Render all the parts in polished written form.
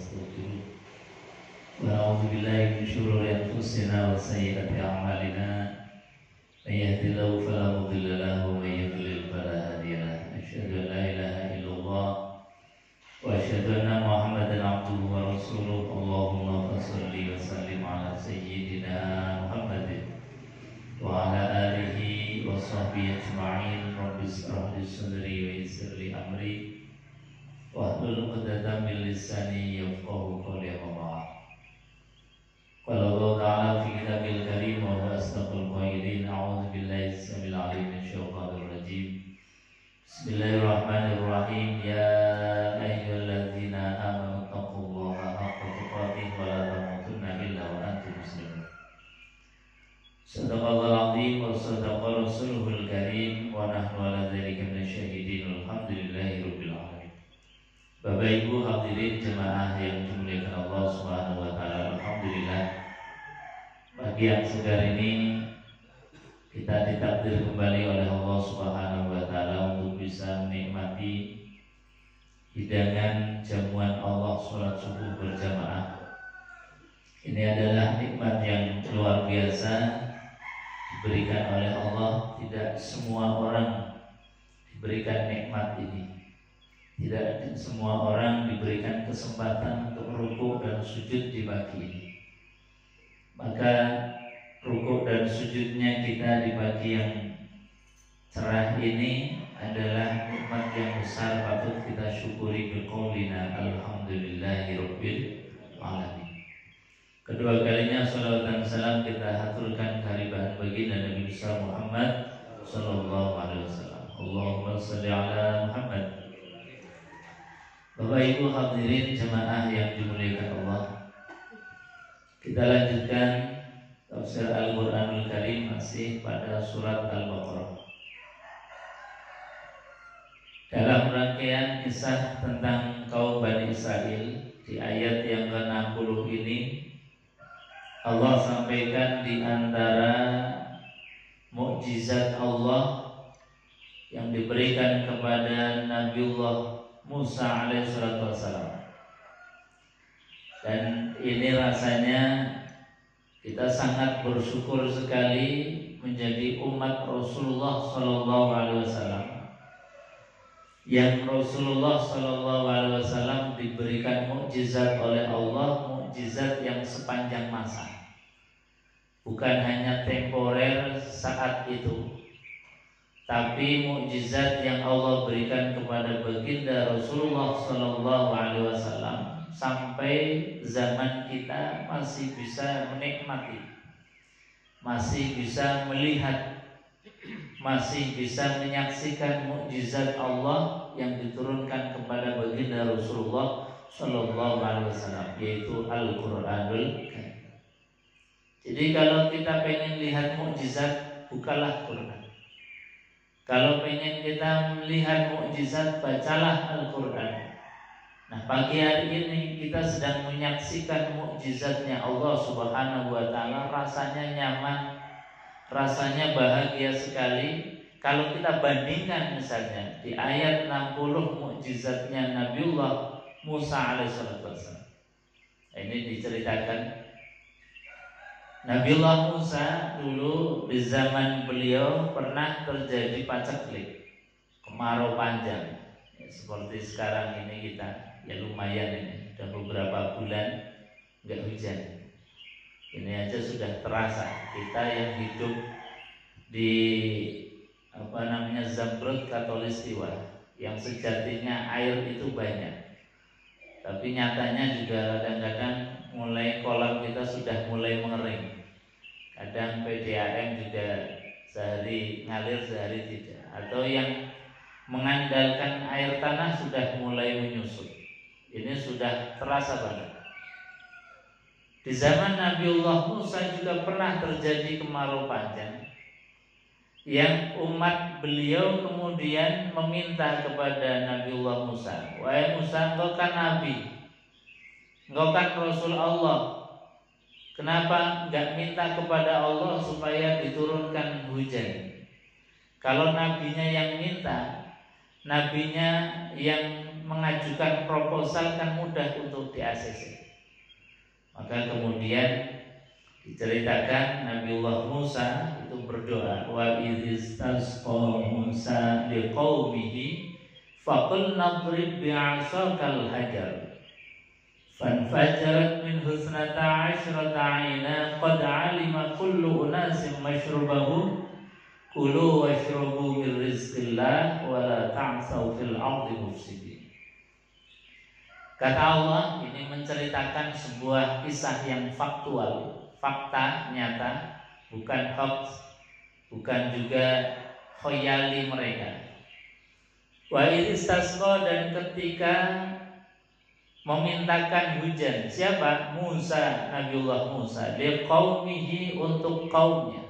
ونستغفره ونعوذ بالله من شرور أنفسنا وسيئات أعمالنا من يهد الله فلا مضل له ومن يضلل فلا هادي له أشهد أن لا إله إلا الله وأشهد أن محمدا عبده ورسوله اللهم صل وسلم على سيدنا محمد وعلى آله وصحبه أجمعين رب اشرح لي صدري ويسر لي أمري واحلل عقدة من لساني يفقهوا قولي أما بعد قال الله تعالى في كتابه الكريم وهو أصدق القائلين أعوذ بالله السميع العليم من الشيطان الرجيم بسم الله الرحمن الرحيم يا أيها الذين آمنوا اتقوا الله حق تقاته ولا تموتن إلا وأنتم مسلمون صدق الله العظيم وصدق رسوله الكريم ونحن على ذلك من الشاهدين والحمد لله رب العالمين. Bapak Ibu hadirin jemaah yang dimuliakan Allah Subhanahu wa taala, alhamdulillah pagi yang segar ini kita ditakdir kembali oleh Allah Subhanahu wa taala untuk bisa menikmati hidangan jamuan Allah sholat subuh berjamaah. Ini adalah nikmat yang luar biasa diberikan oleh Allah. Tidak semua orang diberikan nikmat ini. Tidak semua orang diberikan kesempatan untuk rukuk dan sujud di pagi ini. Maka rukuk dan sujudnya kita di pagi yang cerah ini adalah nikmat yang besar, patut kita syukuri biqaulina alhamdulillahirabbil alamin. Kedua kalinya salawat dan salam kita haturkan kehadiran baginda Nabi besar Muhammad sallallahu alaihi wasallam. Allahumma shalli ala Muhammad. Bapak Ibu hadirin jemaah yang dimuliakan Allah, kita lanjutkan tafsir Al-Quranul Karim masih pada surat Al-Baqarah. Dalam rangkaian kisah tentang kaum Bani Israel, di ayat yang ke-60 ini Allah sampaikan di antara mukjizat Allah yang diberikan kepada Nabiullah Musa alaihissalatu wassalam. Dan ini rasanya kita sangat bersyukur sekali menjadi umat Rasulullah sallallahu alaihi wasallam, yang Rasulullah sallallahu alaihi wasallam diberikan mukjizat oleh Allah, mukjizat yang sepanjang masa, bukan hanya temporer saat itu, tapi mukjizat yang Allah berikan kepada baginda Rasulullah sallallahu alaihi wasallam sampai zaman kita masih bisa menikmati, masih bisa melihat, masih bisa menyaksikan mukjizat Allah yang diturunkan kepada baginda Rasulullah sallallahu alaihi wasallam, yaitu Al-Qur'anul Karim. Jadi kalau kita pengen lihat mukjizat, bukalah Quran. Kalau pengen kita melihat mukjizat, bacalah Al-Quran. Nah, pagi hari ini kita sedang menyaksikan mukjizatnya Allah Subhanahu wa taala. Rasanya nyaman, rasanya bahagia sekali. Kalau kita bandingkan misalnya di ayat 60 mukjizatnya Nabiullah Musa alaihissalam. Ini diceritakan Nabiullah Musa dulu di zaman beliau pernah terjadi paceklik, kemarau panjang, ya, seperti sekarang ini kita, ya lumayan ini, udah beberapa bulan nggak hujan. Ini aja sudah terasa kita yang hidup di Zamrud Katulistiwa, yang sejatinya air itu banyak, tapi nyatanya juga kadang-kadang mulai kolam kita sudah mulai mengering. Kadang PDAM juga sehari ngalir sehari tidak, atau yang mengandalkan air tanah sudah mulai menyusut. Ini sudah terasa banget. Di zaman Nabiullah Musa juga pernah terjadi kemarau panjang, yang umat beliau kemudian meminta kepada Nabiullah Musa, "Wahai Musa, engkau kan nabi, engkau kan Rasul Allah, kenapa enggak minta kepada Allah supaya diturunkan hujan? Kalau nabinya yang minta, nabinya yang mengajukan proposal kan mudah untuk di ACC. Maka kemudian diceritakan Nabiullah Musa itu berdoa, wa idhistasqa Musa liqaumihi faqul nadrib bi'asakal hajar fanfajarat min husnata asyrata 'aina qad 'alima kullu unasin mashrubahu kulu washrabu min rizqillah wa la ta'saw fil ardi mufsidin. Kata Allah, ini menceritakan sebuah kisah yang faktual, fakta nyata, bukan hoax, bukan juga khoyali mereka. Wa istasqa, dan ketika memintakan hujan, siapa? Musa, Nabiullah Musa, liqaumihi, untuk kaumnya.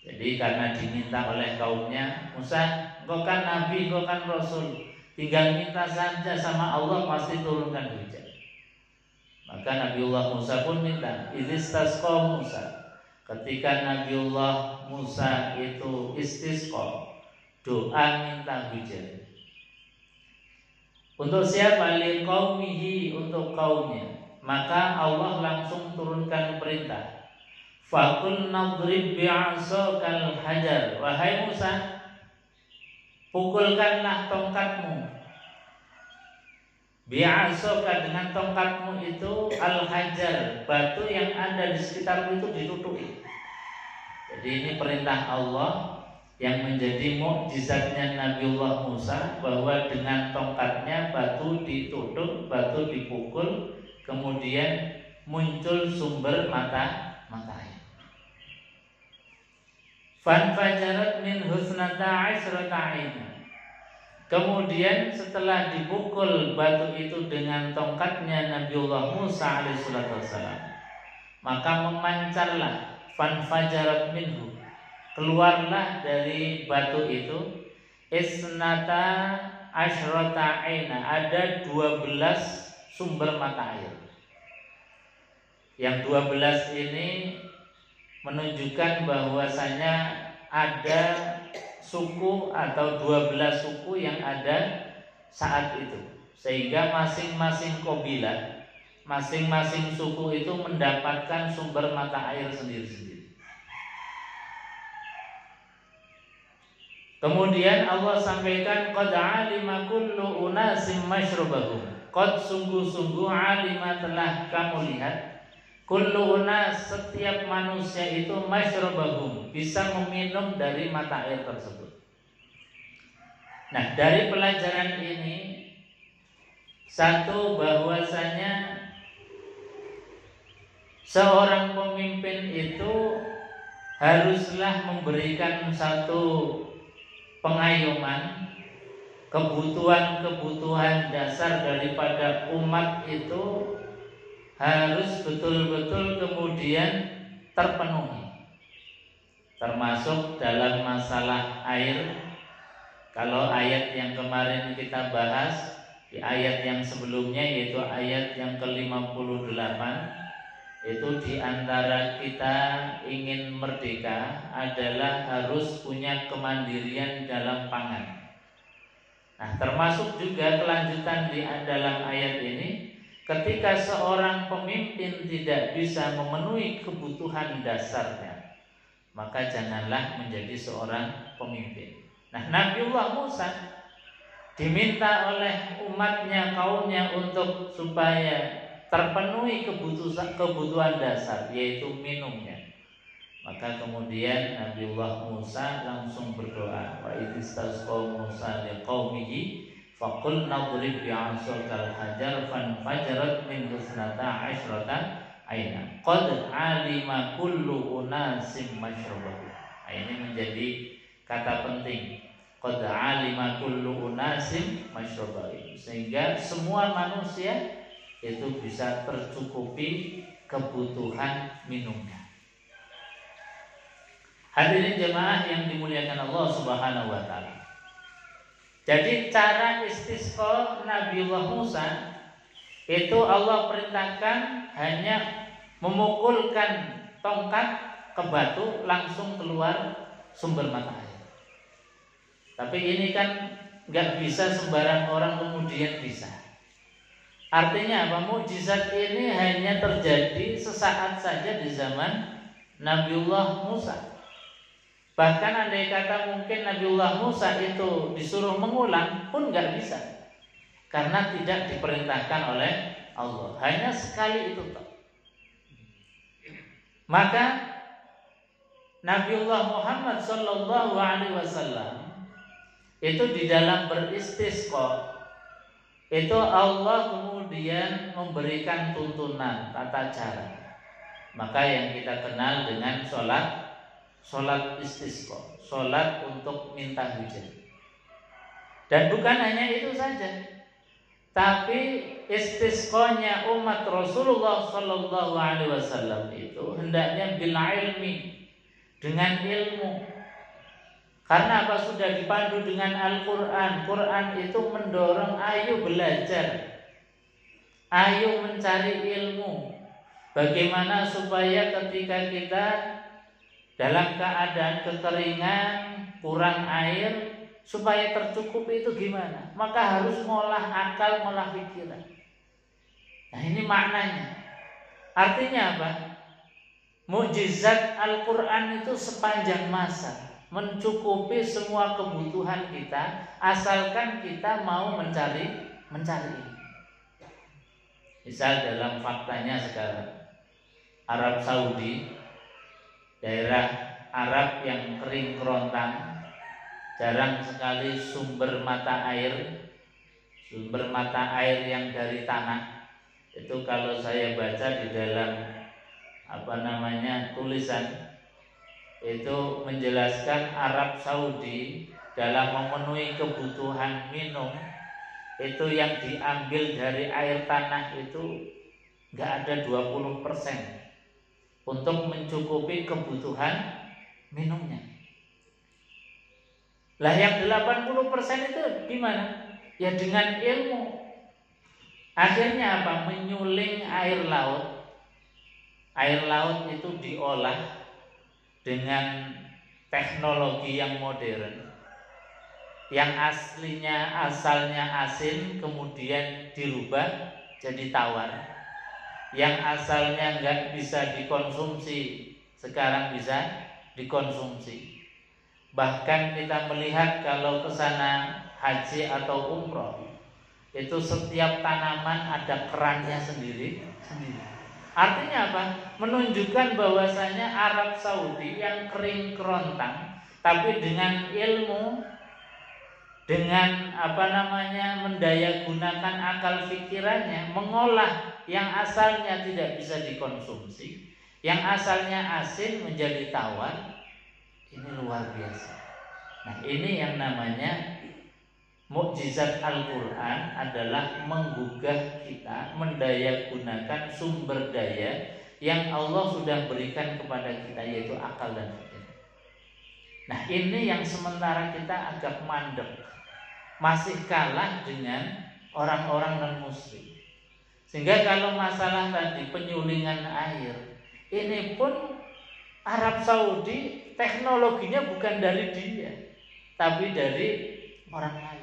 Jadi karena diminta oleh kaumnya, Musa, engkau kan nabi, engkau kan rasul, tinggal minta saja sama Allah pasti turunkan hujan. Maka Nabiullah Musa pun minta, istisqa Musa. Ketika Nabiullah Musa itu istisqa, doa minta hujan. Untuk siapa? Liqaumihi, untuk kaumnya. Maka Allah langsung turunkan perintah, faqul nadrib bi'asakal hajar. Wahai Musa, pukulkanlah tongkatmu. Bi'asaka, dengan tongkatmu itu al-hajar, batu yang ada di sekitarmu itu ditutupi. Jadi ini perintah Allah yang menjadi mukjizatnya Nabiullah Musa, bahwa dengan tongkatnya batu ditutup, batu dipukul, kemudian muncul sumber mata air. Fanfajarat min husnata asyrata 'aina. Kemudian setelah dipukul batu itu dengan tongkatnya Nabiullah Musa alaihissalam, maka memancarlah, fanfajarat minhu, keluarlah dari batu itu, isnata asyrata 'aina, ada 12 sumber mata air. Yang 12 ini menunjukkan bahwasanya ada suku atau 12 suku yang ada saat itu, sehingga masing-masing qabilah, masing-masing suku itu mendapatkan sumber mata air sendiri-sendiri. Kemudian Allah sampaikan, qad 'alima kullu unasim mashrabahum. Qad, sungguh-sungguh, 'alima, telah kamu lihat, kullu unas, setiap manusia itu, mashrabahum, bisa meminum dari mata air tersebut. Nah, dari pelajaran ini, satu, bahwasanya seorang pemimpin itu haruslah memberikan satu pengayuman, kebutuhan-kebutuhan dasar daripada umat itu harus betul-betul kemudian terpenuhi, termasuk dalam masalah air. Kalau ayat yang kemarin kita bahas, di ayat yang sebelumnya, yaitu ayat yang ke-58, itu diantara kita ingin merdeka adalah harus punya kemandirian dalam pangan. Nah, termasuk juga kelanjutan di dalam ayat ini, ketika seorang pemimpin tidak bisa memenuhi kebutuhan dasarnya, maka janganlah menjadi seorang pemimpin. Nah, Nabiullah Musa diminta oleh umatnya, kaumnya, untuk supaya terpenuhi kebutuhan dasar, yaitu minumnya. Maka kemudian Nabiullah Musa langsung berdoa, wa idhistasqa Musa liqaumihi faqul nadrib bi'asakal hajar fanfajarat min husnata asyrata 'aina qad 'alima kullu unasim mashrabahu. Ini menjadi kata penting, qad 'alima kullu unasim mashrabahu, sehingga semua manusia itu bisa tercukupi kebutuhan minumnya. Hadirin jemaah yang dimuliakan Allah Subhanahu wa taala. Jadi cara istisqa Nabiullah Musa itu Allah perintahkan hanya memukulkan tongkat ke batu, langsung keluar sumber mata air. Tapi ini kan nggak bisa sembarang orang kemudian bisa. Artinya apa? Mukjizat ini hanya terjadi sesaat saja di zaman Nabiullah Musa. Bahkan andai kata mungkin Nabiullah Musa itu disuruh mengulang pun nggak bisa, karena tidak diperintahkan oleh Allah. Hanya sekali itu toh. Maka Nabiullah Muhammad Sallallahu Alaihi Wasallam itu di dalam beristisqa itu Allah kemudian memberikan tuntunan tata cara. Maka yang kita kenal dengan sholat istisqa, sholat untuk minta hujan. Dan bukan hanya itu saja, tapi istisqanya umat Rasulullah Sallallahu Alaihi Wasallam itu hendaknya bil ilmi, dengan ilmu. Karena apa? Sudah dipandu dengan Al-Quran. Quran itu mendorong ayo belajar, ayo mencari ilmu. Bagaimana supaya ketika kita dalam keadaan kekeringan, kurang air, supaya tercukupi itu gimana? Maka harus ngolah akal, ngolah pikiran. Nah ini maknanya. Artinya apa? Mukjizat Al-Quran itu sepanjang masa mencukupi semua kebutuhan kita, asalkan kita mau mencari ini. Misal dalam faktanya sekarang Arab Saudi, daerah Arab yang kering kerontang, jarang sekali sumber mata air yang dari tanah. Itu kalau saya baca di dalam tulisan itu menjelaskan Arab Saudi dalam memenuhi kebutuhan minum itu yang diambil dari air tanah itu nggak ada 20% untuk mencukupi kebutuhan minumnya. Lah yang 80% itu gimana? Ya dengan ilmu. Akhirnya apa? Menyuling air laut. Air laut itu diolah dengan teknologi yang modern, yang asalnya asin kemudian dirubah jadi tawar, yang asalnya nggak bisa dikonsumsi sekarang bisa dikonsumsi. Bahkan kita melihat kalau ke sana haji atau umroh, itu setiap tanaman ada kerannya sendiri. Artinya apa? Menunjukkan bahwasanya Arab Saudi yang kering kerontang, tapi dengan ilmu, dengan mendayagunakan akal pikirannya, mengolah yang asalnya tidak bisa dikonsumsi, yang asalnya asin menjadi tawar. Ini luar biasa. Nah, ini yang namanya mukjizat Al-Quran, adalah menggugah kita mendayagunakan sumber daya yang Allah sudah berikan kepada kita, yaitu akal dan pikiran. Nah ini yang sementara kita agak mandek, masih kalah dengan orang-orang non-muslim. Sehingga kalau masalah tadi penyulingan air, ini pun Arab Saudi teknologinya bukan dari dia, tapi dari orang lain.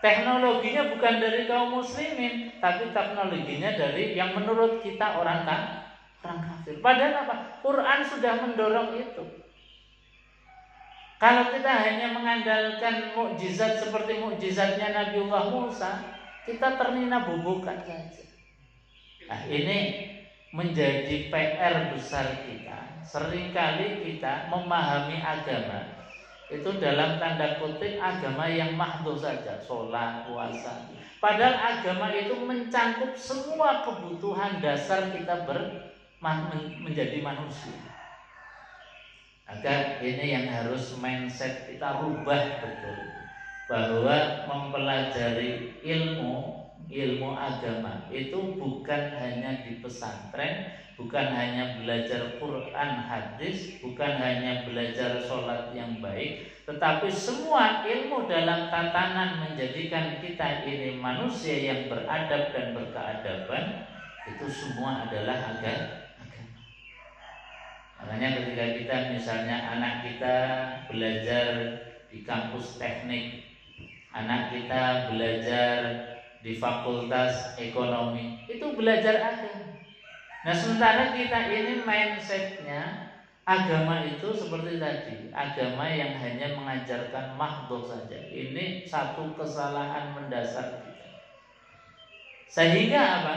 Teknologinya bukan dari kaum muslimin, tapi teknologinya dari yang menurut kita orang kafir. Padahal apa? Quran sudah mendorong itu. Kalau kita hanya mengandalkan mukjizat seperti mukjizatnya Nabiullah Musa, kita ternina bubukan saja. Nah ini menjadi PR besar kita. Seringkali kita memahami agama itu dalam tanda kutip agama yang mahdoh saja, sholat, puasa. Padahal agama itu mencangkup semua kebutuhan dasar kita menjadi manusia. Maka ini yang harus mindset kita rubah betul, bahwa mempelajari ilmu agama itu bukan hanya di pesantren, bukan hanya belajar Quran, hadis, bukan hanya belajar sholat yang baik, tetapi semua ilmu dalam tatanan menjadikan kita ini manusia yang beradab dan berkeadaban, itu semua adalah agama. Makanya ketika kita misalnya anak kita belajar di kampus teknik anak kita belajar di fakultas ekonomi, itu belajar agama. Nah sementara kita ini mindsetnya agama itu seperti tadi, agama yang hanya mengajarkan mahdhuf saja. Ini satu kesalahan mendasar kita. Sehingga apa?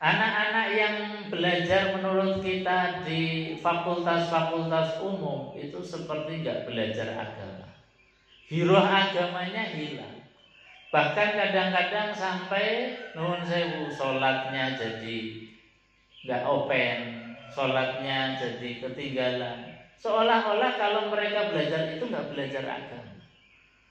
Anak-anak yang belajar menurut kita di fakultas-fakultas umum itu seperti nggak belajar agama. Hiroh agamanya hilang. Bahkan kadang-kadang sampai nuhun sewu, sholatnya jadi nggak open, sholatnya jadi ketinggalan. Seolah-olah kalau mereka belajar itu nggak belajar agama.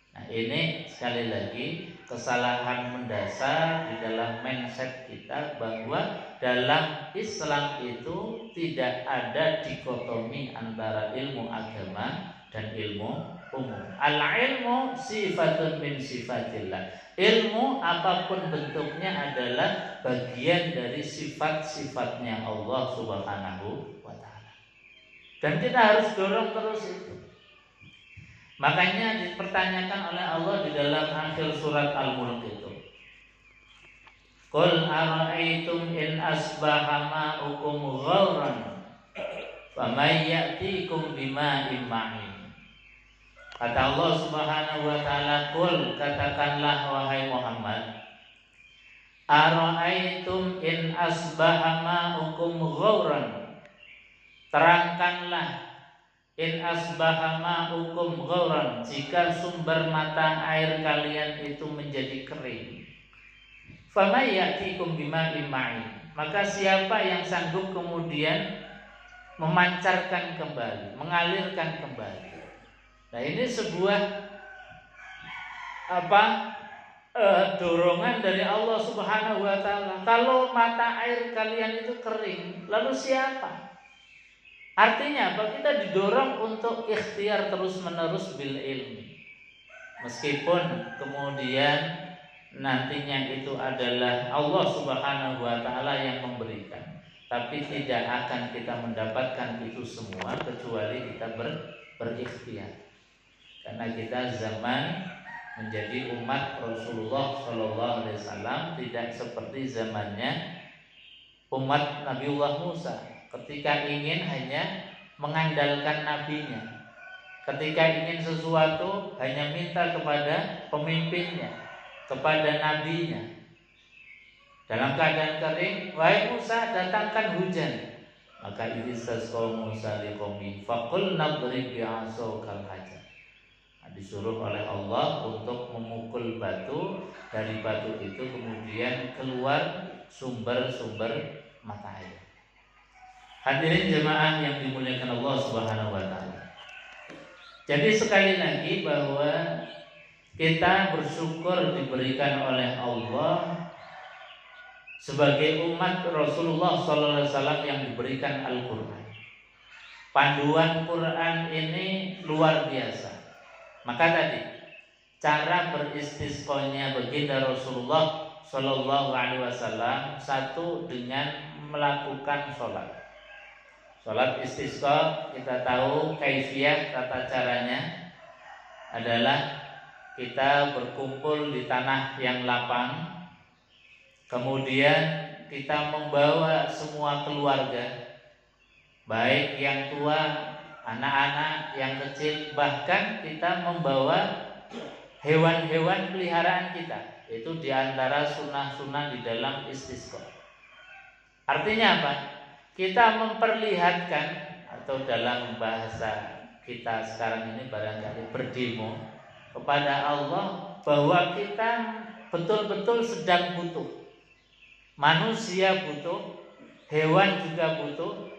Nah ini sekali lagi kesalahan mendasar di dalam mindset kita, bahwa dalam Islam itu tidak ada dikotomi antara ilmu agama dan ilmu umum. Al-ilmu sifatun min sifatillah. Ilmu apapun bentuknya adalah bagian dari sifat-sifatnya Allah Subhanahu wa ta'ala. Dan kita harus dorong terus itu. Makanya dipertanyakan oleh Allah di dalam akhir surat Al-Mulk itu. Qul ara'aytum in asbaha ma'ukum ghauran faman ya'tikum bima'in ma'in. Kata Allah Subhanahu wa ta'ala, qul, katakanlah wahai Muhammad, ara'aytum in asbaha ma'ukum ghauran, terangkanlah, in asbaha ma'ukum ghauran, jika sumber mata air kalian itu menjadi kering, famay ya'tikum bima'in ma'in, maka siapa yang sanggup kemudian memancarkan kembali, mengalirkan kembali. Nah ini sebuah dorongan dari Allah Subhanahu wa ta'ala. Kalau mata air kalian itu kering, lalu siapa? Artinya apa? Kita didorong untuk ikhtiar terus menerus bil ilmi. Meskipun kemudian nantinya itu adalah Allah Subhanahu wa ta'ala yang memberikan, tapi tidak akan kita mendapatkan itu semua kecuali kita berikhtiar. Karena kita zaman menjadi umat Rasulullah Shallallahu Alaihi Wasallam tidak seperti zamannya umat Nabiullah Musa. Ketika ingin hanya mengandalkan nabinya, ketika ingin sesuatu hanya minta kepada pemimpinnya, kepada nabinya. Dalam keadaan kering, wahai Musa, datangkan hujan. Maka istasqa Musa liqaumihi faqul nadrib bi'asawkal hajar. Disuruh oleh Allah untuk memukul batu, dari batu itu kemudian keluar sumber-sumber mata air. Hadirin jemaah yang dimuliakan Allah Subhanahu wa ta'ala. Jadi sekali lagi bahwa kita bersyukur diberikan oleh Allah sebagai umat Rasulullah sallallahu alaihi wasallam yang diberikan Al-Qur'an. Panduan Quran ini luar biasa. Maka tadi cara beristisqonya baginda Rasulullah Shallallahu Alaihi Wasallam, satu dengan melakukan sholat. Sholat istisqa kita tahu kaifiyah, tata caranya adalah kita berkumpul di tanah yang lapang, kemudian kita membawa semua keluarga, baik yang tua, anak-anak, yang kecil, bahkan kita membawa hewan-hewan peliharaan kita. Itu diantara sunnah-sunnah di dalam istisqa. Artinya apa? Kita memperlihatkan, atau dalam bahasa kita sekarang ini barangkali berdemo kepada Allah, bahwa kita betul-betul sedang butuh. Manusia butuh, hewan juga butuh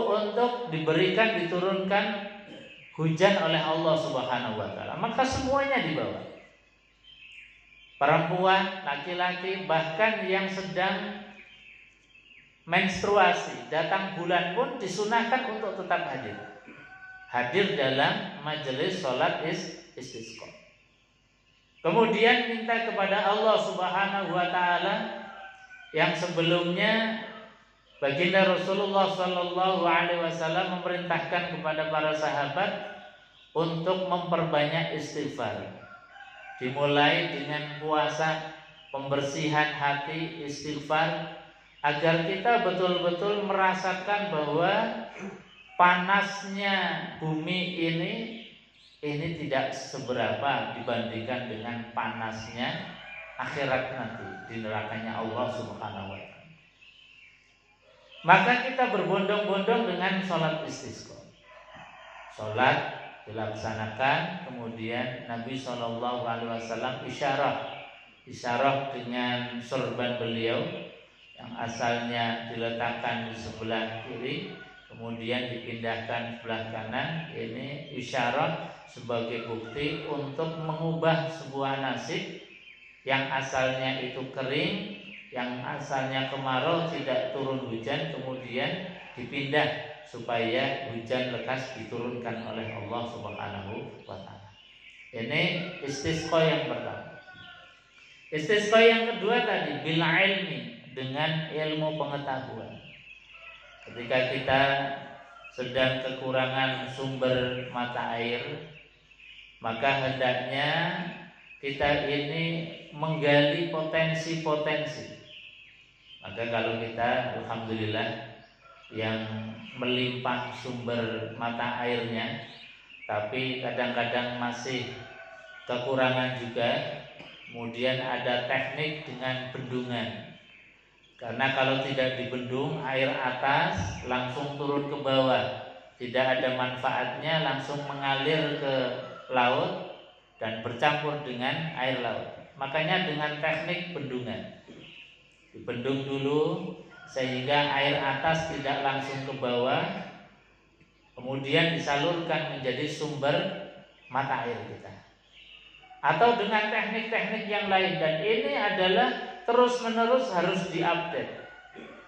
untuk diberikan, diturunkan hujan oleh Allah Subhanahu wa ta'ala. Maka semuanya dibawa. Perempuan, laki-laki, bahkan yang sedang menstruasi, datang bulan pun disunahkan untuk tetap hadir. Hadir dalam majelis sholat istisqa. Kemudian minta kepada Allah Subhanahu wa ta'ala, yang sebelumnya baginda Rasulullah Sallallahu Alaihi Wasallam memerintahkan kepada para sahabat untuk memperbanyak istighfar. Dimulai dengan puasa, pembersihan hati, istighfar, agar kita betul-betul merasakan bahwa panasnya bumi ini tidak seberapa dibandingkan dengan panasnya akhirat nanti di nerakanya Allah Subhanahu wa taala. Maka kita berbondong-bondong dengan sholat istisqa. Sholat dilaksanakan, kemudian Nabi SAW isyarah dengan sorban beliau yang asalnya diletakkan di sebelah kiri, kemudian dipindahkan sebelah kanan. Ini isyarah sebagai bukti untuk mengubah sebuah nasib yang asalnya itu kering, yang asalnya kemarau, tidak turun hujan, kemudian dipindah supaya hujan lekas diturunkan oleh Allah Subhanahu wa taala. Ini istisqa yang pertama. Istisqa yang kedua tadi bil ilmi, dengan ilmu pengetahuan. Ketika kita sedang kekurangan sumber mata air, maka hendaknya kita ini menggali potensi-potensi. Maka kalau kita alhamdulillah yang melimpah sumber mata airnya, tapi kadang-kadang masih kekurangan juga, kemudian ada teknik dengan bendungan. Karena kalau tidak dibendung, air atas langsung turun ke bawah, tidak ada manfaatnya, langsung mengalir ke laut dan bercampur dengan air laut. Makanya dengan teknik bendungan, dibendung dulu sehingga air atas tidak langsung ke bawah, kemudian disalurkan menjadi sumber mata air kita. Atau dengan teknik-teknik yang lain, dan ini adalah terus-menerus harus diupdate.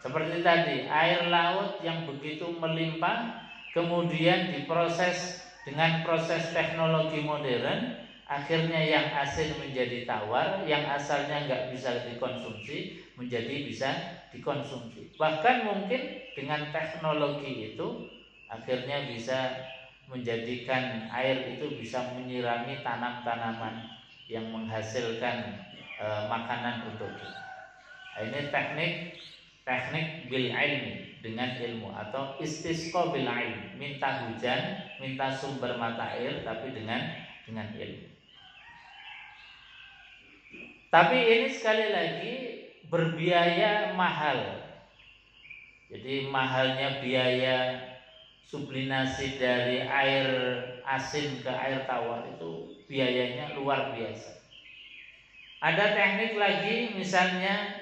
Seperti tadi, air laut yang begitu melimpah, kemudian diproses dengan proses teknologi modern, akhirnya yang asin menjadi tawar, yang asalnya nggak bisa dikonsumsi menjadi bisa dikonsumsi. Bahkan mungkin dengan teknologi itu akhirnya bisa menjadikan air itu bisa menyirami tanam-tanaman yang menghasilkan makanan untuk kita. Ini teknik bil ilmi, dengan ilmu, atau istisqa bil ilmi, minta hujan, minta sumber mata air tapi dengan ilmu. Tapi ini sekali lagi berbiaya mahal. Jadi mahalnya biaya sublinasi dari air asin ke air tawar itu biayanya luar biasa. Ada teknik lagi, misalnya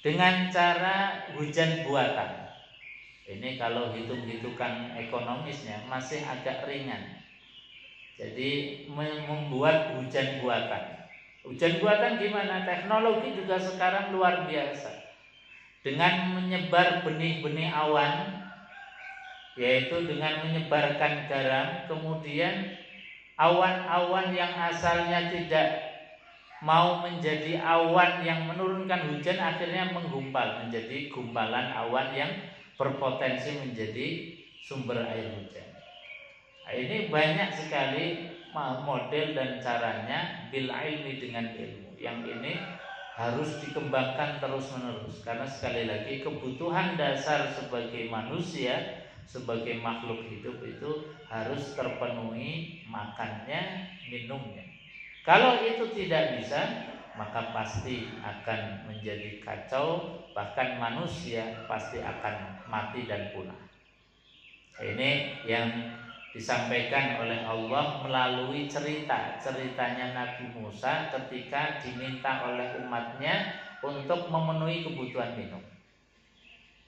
dengan cara hujan buatan. Ini kalau hitung-hitungan ekonomisnya masih agak ringan. Jadi membuat hujan buatan. Hujan buatan gimana? Teknologi juga sekarang luar biasa. Dengan menyebar benih-benih awan, yaitu dengan menyebarkan garam, kemudian awan-awan yang asalnya tidak mau menjadi awan yang menurunkan hujan, akhirnya menggumpal menjadi gumpalan awan yang berpotensi menjadi sumber air hujan. Nah, ini banyak sekali model dan caranya bil ilmi, dengan ilmu. Yang ini harus dikembangkan terus-menerus, karena sekali lagi kebutuhan dasar sebagai manusia, sebagai makhluk hidup itu harus terpenuhi, makannya, minumnya. Kalau itu tidak bisa, maka pasti akan menjadi kacau, bahkan manusia pasti akan mati dan punah. Ini yang disampaikan oleh Allah melalui ceritanya Nabi Musa ketika diminta oleh umatnya untuk memenuhi kebutuhan minum.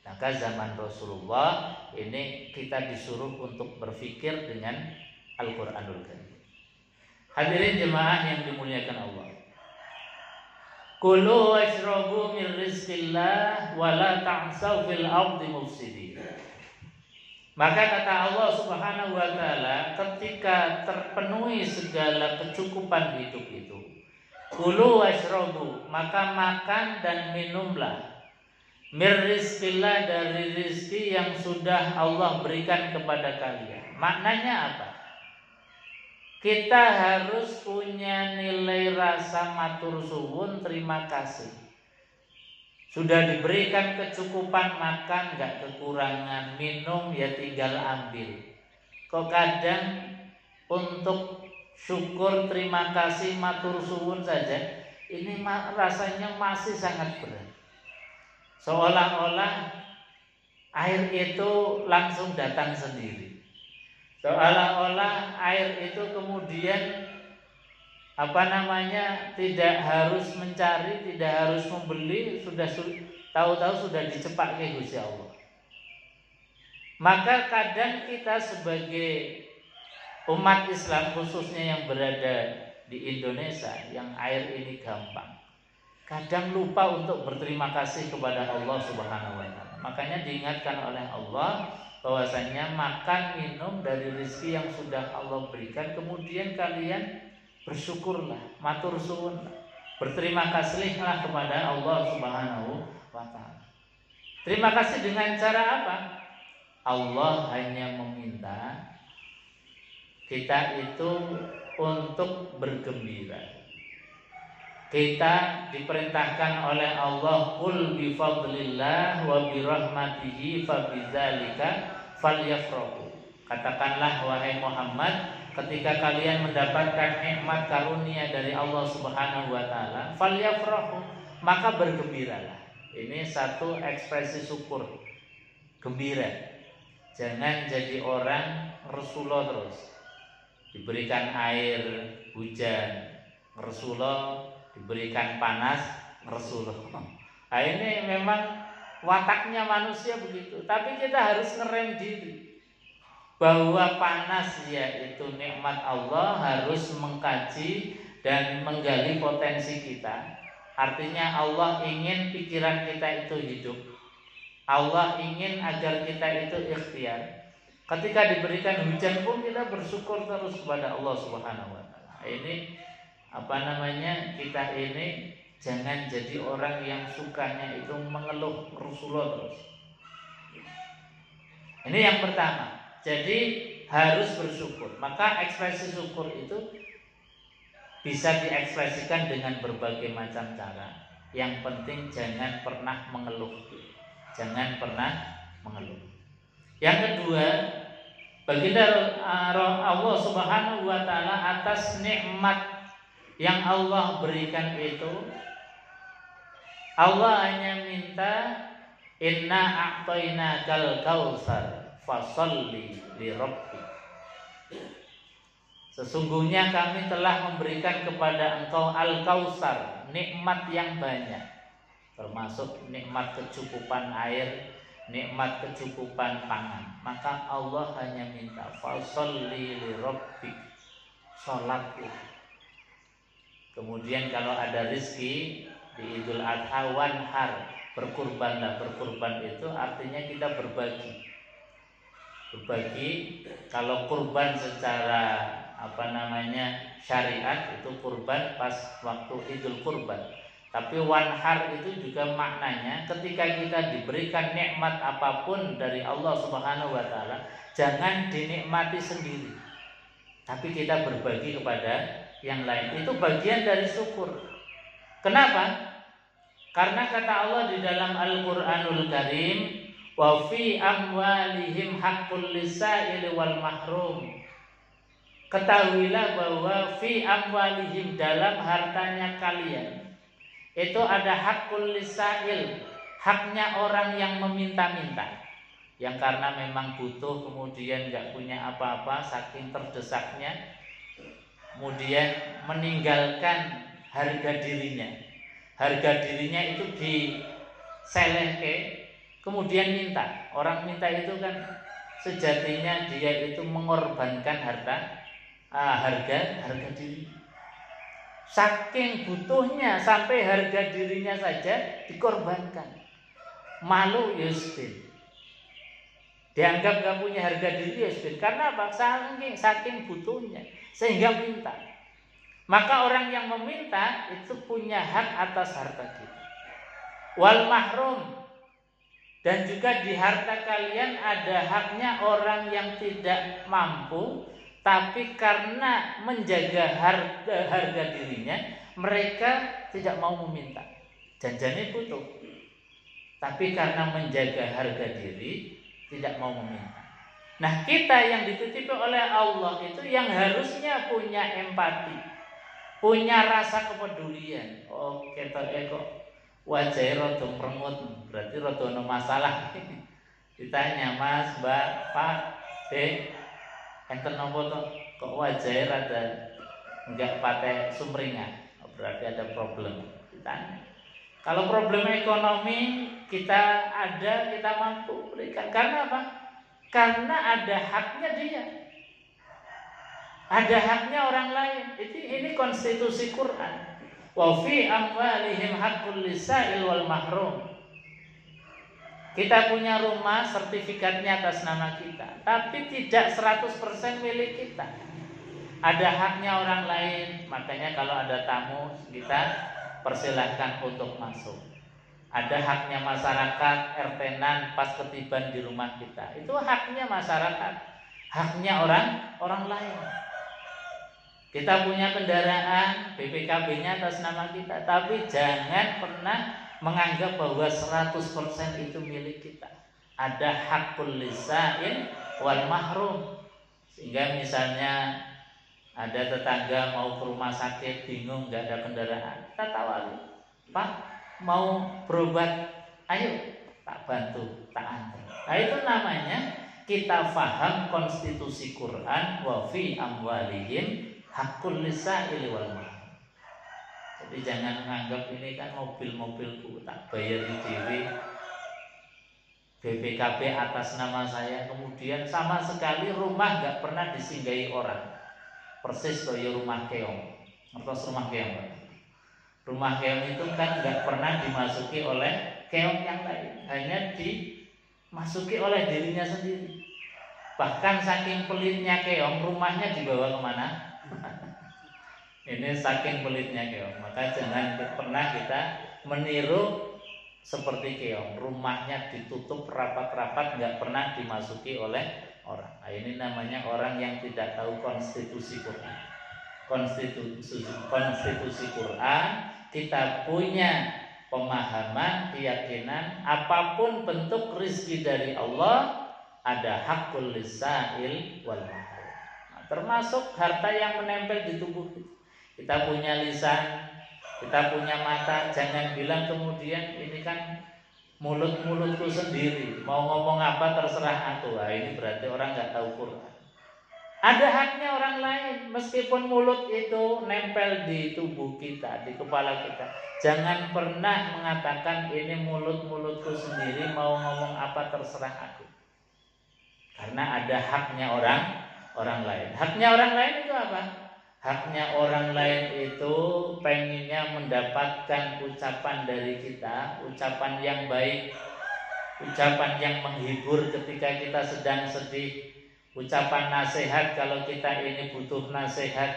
Maka zaman Rasulullah ini kita disuruh untuk berpikir dengan Al-Quranul Karim. Hadirin jemaah yang dimuliakan Allah, kulu washrabu min rizqillah wa la ta'saw fil ardi mufsidin. Maka kata Allah Subhanahu wa taala, ketika terpenuhi segala kecukupan hidup itu, kulu washrabu, maka makan dan minumlah, mir rizqillah, dari rizki yang sudah Allah berikan kepada kalian. Maknanya apa? kita harus punya nilai rasa matur suwun, terima kasih. Sudah diberikan kecukupan makan, gak kekurangan, minum ya tinggal ambil. Kok kadang untuk syukur, terima kasih, matur suwun saja, ini rasanya masih sangat berat. Seolah-olah air itu langsung datang sendiri. Seolah-olah air itu kemudian tidak harus mencari, tidak harus membeli, sudah tahu-tahu sudah dicepatkan Gusti Allah. Maka kadang kita sebagai umat Islam, khususnya yang berada di Indonesia, yang air ini gampang, kadang lupa untuk berterima kasih kepada Allah Subhanahu wa taala. Makanya diingatkan oleh Allah bahwasanya makan minum dari rezeki yang sudah Allah berikan, kemudian kalian bersyukurlah, matur suwun, berterima kasihlah kepada Allah Subhanahu wa taala. Terima kasih dengan cara apa? Allah hanya meminta kita itu untuk bergembira. Kita diperintahkan oleh Allah, qul bi fadlillah wa bi rahmatihi fa bidzalika falyafrahu. Katakanlah wahai Muhammad, ketika kalian mendapatkan nikmat karunia dari Allah Subhanahu wa taala, falyafrahu, maka bergembiralah. Ini satu ekspresi syukur, gembira. Jangan jadi orang Rasulullah terus. Diberikan air hujan, Rasulullah, diberikan panas, Rasulullah. Nah, ini memang wataknya manusia begitu. Tapi kita harus ngerem diri bahwa panas yaitu nikmat Allah, harus mengkaji dan menggali potensi kita. Artinya Allah ingin pikiran kita itu hidup. Allah ingin agar kita itu ikhtiar. Ketika diberikan hujan pun kita bersyukur terus kepada Allah Subhanahu wa taala. Ini kita ini jangan jadi orang yang sukanya itu mengeluh Rasulullah terus. Ini yang pertama. Jadi harus bersyukur. Maka ekspresi syukur itu bisa diekspresikan dengan berbagai macam cara. Yang penting jangan pernah mengeluh. Jangan pernah mengeluh. Yang kedua, baginda Allah Subhanahu wa taala atas nikmat yang Allah berikan itu, Allah hanya minta, inna a'tainakal kautsar fasholli li rabbik. Sesungguhnya kami telah memberikan kepada engkau al-kautsar, nikmat yang banyak, termasuk nikmat kecukupan air, nikmat kecukupan pangan. Maka Allah hanya minta, fasholli li rabbik, sholatlah. Kemudian kalau ada rezeki di Idul Adha, wanhar, berkurbanlah. Berkurban itu artinya kita berbagi. Berbagi, kalau kurban secara syariat itu kurban pas waktu Idul Kurban. Tapi wanhar itu juga maknanya ketika kita diberikan nikmat apapun dari Allah Subhanahu wa taala, jangan dinikmati sendiri, tapi kita berbagi kepada yang lain. Itu bagian dari syukur. Kenapa? Karena kata Allah di dalam Al-Qur'anul Karim, wa fi amwalihim haqqul lisaili wal mahrum. Ketahuilah bahwa fi amwalihim, dalam hartanya kalian itu ada haqqul lisail, haknya orang yang meminta-minta, yang karena memang butuh kemudian gak punya apa-apa saking terdesaknya, kemudian meninggalkan harga dirinya. Harga dirinya itu diselehke, kemudian minta. Orang minta itu kan sejatinya dia itu mengorbankan harga diri. Saking butuhnya sampai harga dirinya saja dikorbankan. Malu Yustin. Dianggap gak punya harga diri Yustin. Karena apa? Saking butuhnya sehingga minta. Maka orang yang meminta itu punya hak atas harta kita. Wal mahrum, dan juga di harta kalian ada haknya orang yang tidak mampu tapi karena menjaga harga dirinya, mereka tidak mau meminta. Janjane butuh, tapi karena menjaga harga diri tidak mau meminta. Nah, kita yang dititipi oleh Allah itu yang harusnya punya empati, punya rasa kepedulian. Oh, ketoke kok wajahnya rada merengut, berarti rada ono masalah. Ditanya, Mas, Mbak, Pak, Dek, enten napa to? Kok wajahnya rada enggak pakai sumringah? Oh, berarti ada problem. Ditanya. Kalau problem ekonomi kita ada, kita mampu berikan. Karena apa? Karena ada haknya dia, ada haknya orang lain. Ini konstitusi Quran. Wa fi amwalihim haqqul lisa'il wal mahrum. Kita punya rumah, sertifikatnya atas nama kita, tapi tidak 100% milik kita. Ada haknya orang lain. Makanya kalau ada tamu, kita persilahkan untuk masuk. Ada haknya masyarakat, RT-nan pas ketiban di rumah kita. Itu haknya masyarakat, haknya orang lain. Kita punya kendaraan, BPKB-nya atas nama kita, tapi jangan pernah menganggap bahwa 100% itu milik kita. Ada hakul lisa'in wal mahrum. Sehingga misalnya ada tetangga mau ke rumah sakit, bingung, gak ada kendaraan, kita tawari, Pak, mau berobat, ayo tak bantu, tak antar. Nah, itu namanya kita faham konstitusi Quran. Wa fi amwalihim haqqul lisa'il wal mahrum. Jadi jangan menganggap ini kan mobil-mobilku tak bayar di dewe, BPKB atas nama saya, kemudian sama sekali rumah gak pernah disinggahi orang. Persis kaya rumah keong. Ngertos rumah keong, Pak? Rumah keong itu kan nggak pernah dimasuki oleh keong yang lain, hanya dimasuki oleh dirinya sendiri. Bahkan saking pelitnya keong, rumahnya dibawa kemana? Ini saking pelitnya keong. Maka jangan pernah kita meniru seperti keong. Rumahnya ditutup rapat-rapat, nggak pernah dimasuki oleh orang. Nah, ini namanya orang yang tidak tahu konstitusi Quran. Konstitusi Quran, kita punya pemahaman, keyakinan apapun bentuk rizki dari Allah ada hakul lisa'il wal mahrum. Nah, termasuk harta yang menempel di tubuh kita. Kita punya lisan, kita punya mata, jangan bilang kemudian ini kan mulutku sendiri, mau ngomong apa terserah aku. Nah, ini berarti orang nggak tahu Quran. Ada haknya orang lain, meskipun mulut itu nempel di tubuh kita, di kepala kita. Jangan pernah mengatakan ini mulutku sendiri, mau ngomong apa terserah aku. Karena ada haknya orang lain. Haknya orang lain itu apa? Haknya orang lain itu pengennya mendapatkan ucapan dari kita, ucapan yang baik, ucapan yang menghibur ketika kita sedang sedih, ucapan nasihat kalau kita ini butuh nasihat,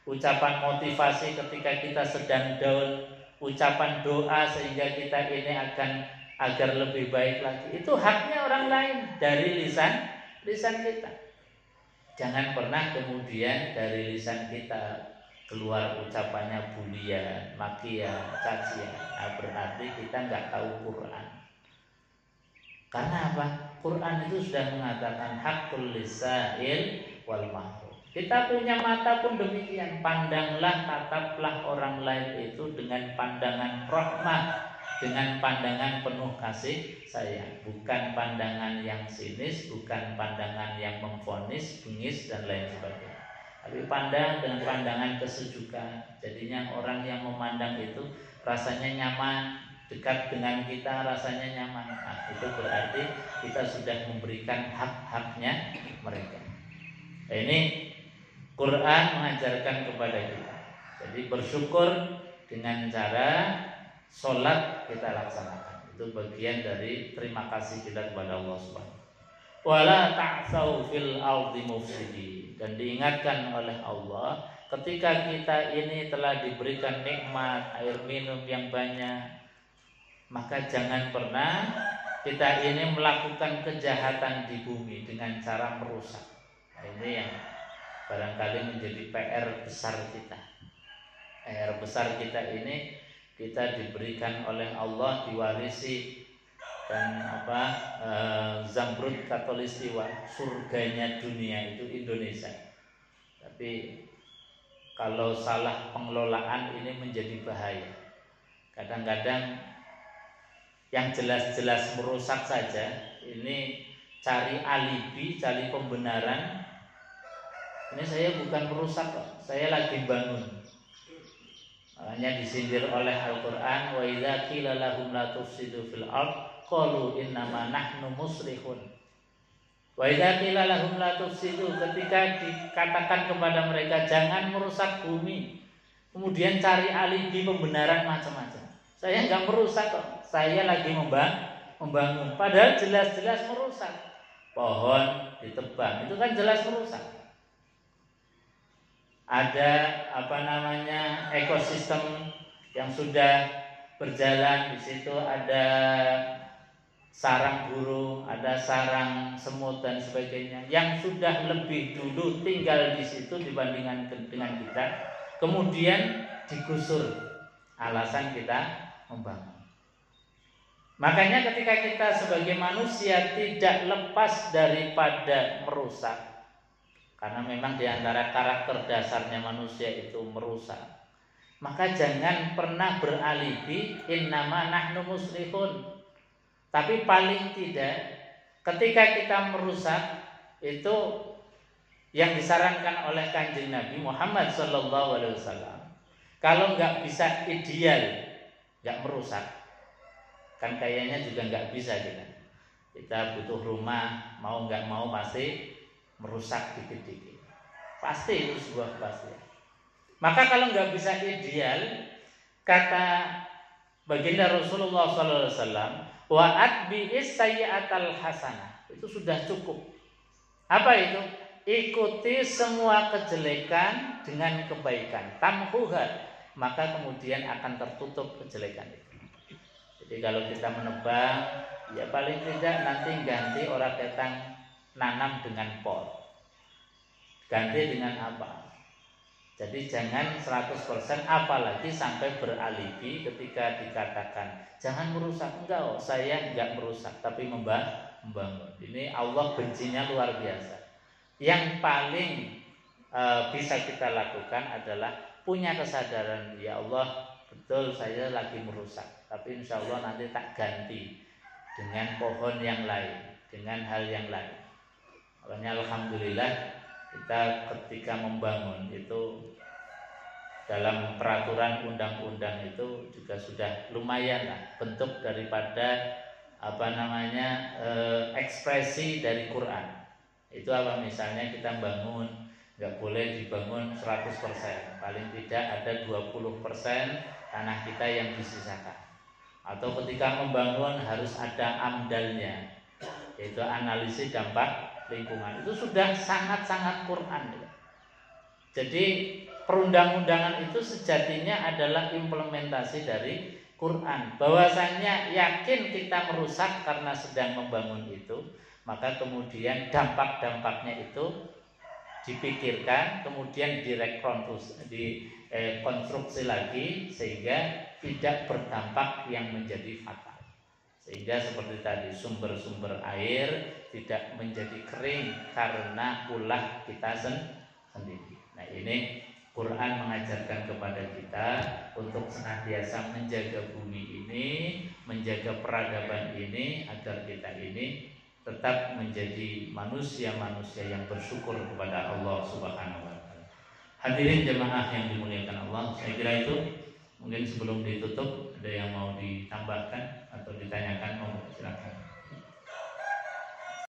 ucapan motivasi ketika kita sedang down, ucapan doa sehingga kita ini agar lebih baik lagi. Itu haknya orang lain dari lisan kita. Jangan pernah kemudian dari lisan kita keluar ucapannya bulian, makian, cacian. Nah, berarti kita nggak tahu Quran. Karena apa? Quran itu sudah mengatakan hakul lisa'il wal mahrum. Kita punya mata pun demikian. Pandanglah, tataplah orang lain itu dengan pandangan rahmah, dengan pandangan penuh kasih sayang, bukan pandangan yang sinis, bukan pandangan yang memvonis, bengis dan lain sebagainya. Tapi pandang dengan pandangan kesejukan. Jadinya orang yang memandang itu rasanya nyaman, dekat dengan kita rasanya nyaman. Nah, itu berarti kita sudah memberikan hak-haknya mereka. Nah, ini Quran mengajarkan kepada kita. Jadi bersyukur dengan cara sholat kita laksanakan. Itu bagian dari terima kasih kita kepada Allah Subhanahu. Wala ta'tsaw fil ardi mufsidin. Dan diingatkan oleh Allah ketika kita ini telah diberikan nikmat air minum yang banyak, maka jangan pernah kita ini melakukan kejahatan di bumi dengan cara merusak. Nah, ini yang barangkali menjadi PR besar kita. PR besar kita ini kita diberikan oleh Allah, diwarisi dan Zamrud Khatulistiwa, surganya dunia itu Indonesia. Tapi kalau salah pengelolaan ini menjadi bahaya. Kadang-kadang yang jelas-jelas merusak saja ini cari alibi, cari pembenaran. Ini saya bukan merusak kok, saya lagi bangun. Makanya disindir oleh Al-Quran, wa idza qila lahum la tufsidu fil ard qalu innama nahnu muslihun. Wa idza qila lahum la tufsidu, ketika dikatakan kepada mereka jangan merusak bumi, kemudian cari alibi pembenaran macam-macam. Saya enggak merusak kok, saya lagi membangun. Padahal jelas-jelas merusak. Pohon ditebang, itu kan jelas merusak. Ada ekosistem yang sudah berjalan, di situ ada sarang burung, ada sarang semut dan sebagainya yang sudah lebih dulu tinggal di situ dibandingkan dengan kita, kemudian digusur, alasan kita membangun. Makanya ketika kita sebagai manusia tidak lepas daripada merusak, karena memang diantara karakter dasarnya manusia itu merusak, maka jangan pernah beralibi innama nahnu muslihun. Tapi paling tidak ketika kita merusak, itu yang disarankan oleh Kanjeng Nabi Muhammad SAW, kalau nggak bisa ideal, nggak merusak, kan kayaknya juga nggak bisa kita butuh rumah, mau nggak mau pasti merusak dikit-dikit, pasti itu sebuah kepastian. Maka kalau nggak bisa ideal, kata baginda Rasulullah SAW, wa atbi'is sayyi'atal hasanah, itu sudah cukup. Apa itu? Ikuti semua kejelekan dengan kebaikan, tamhuha, maka kemudian akan tertutup kejelekan itu. Jadi kalau kita menebang, ya paling tidak nanti ganti orang datang nanam dengan pot, ganti dengan apa. Jadi jangan 100%, apalagi sampai beralibi ketika dikatakan jangan merusak. Enggak, saya enggak merusak, tapi membangun. Ini Allah bencinya luar biasa. Yang paling bisa kita lakukan adalah punya kesadaran, ya Allah, betul saya lagi merusak, tapi insya Allah nanti tak ganti dengan pohon yang lain, dengan hal yang lain. Makanya alhamdulillah kita ketika membangun itu dalam peraturan undang-undang itu juga sudah lumayan lah bentuk daripada ekspresi dari Quran. Itu apa, misalnya kita bangun, nggak boleh dibangun 100%, paling tidak ada 20% tanah kita yang disisakan. Atau ketika membangun harus ada amdalnya, yaitu analisis dampak lingkungan. Itu sudah sangat-sangat Quran. Jadi perundang-undangan itu sejatinya adalah implementasi dari Quran. Bahwasanya yakin kita merusak karena sedang membangun itu, maka kemudian dampak-dampaknya itu dipikirkan, kemudian dikonstruksi lagi sehingga tidak berdampak yang menjadi fatal. Sehingga seperti tadi, sumber-sumber air tidak menjadi kering karena ulah kita sendiri. Nah, ini Quran mengajarkan kepada kita untuk senantiasa menjaga bumi ini, menjaga peradaban ini, agar kita ini tetap menjadi manusia-manusia yang bersyukur kepada Allah Subhanahu wa taala. Hadirin jemaah yang dimuliakan Allah, saya kira itu. Mungkin sebelum ditutup ada yang mau ditambahkan atau ditanyakan, silakan.